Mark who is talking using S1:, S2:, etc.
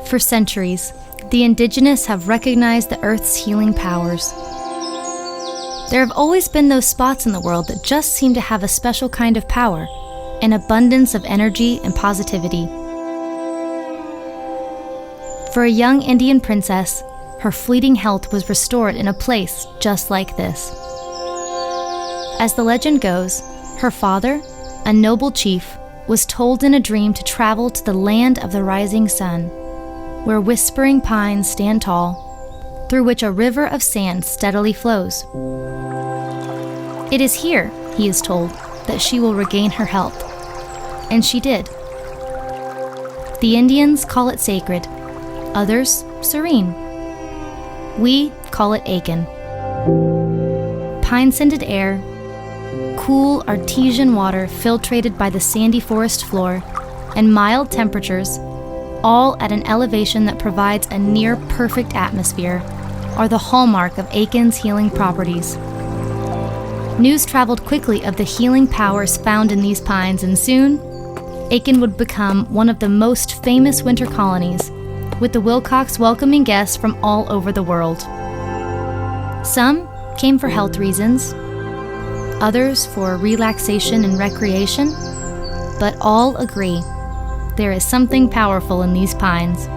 S1: For centuries, the indigenous have recognized the Earth's healing powers. There have always been those spots in the world that just seem to have a special kind of power, an abundance of energy and positivity. For a young Indian princess, her fleeting health was restored in a place just like this. As the legend goes, her father, a noble chief, was told in a dream to travel to the land of the rising sun, where whispering pines stand tall, through which a river of sand steadily flows. It is here, he is told, that she will regain her health. And she did. The Indians call it sacred, others serene. We call it Aiken. Pine-scented air, cool artesian water filtrated by the sandy forest floor, and mild temperatures, all at an elevation that provides a near-perfect atmosphere, are the hallmark of Aiken's healing properties. News traveled quickly of the healing powers found in these pines, and soon, Aiken would become one of the most famous winter colonies, with the Willcox welcoming guests from all over the world. Some came for health reasons, others for relaxation and recreation, but all agree there is something powerful in these pines.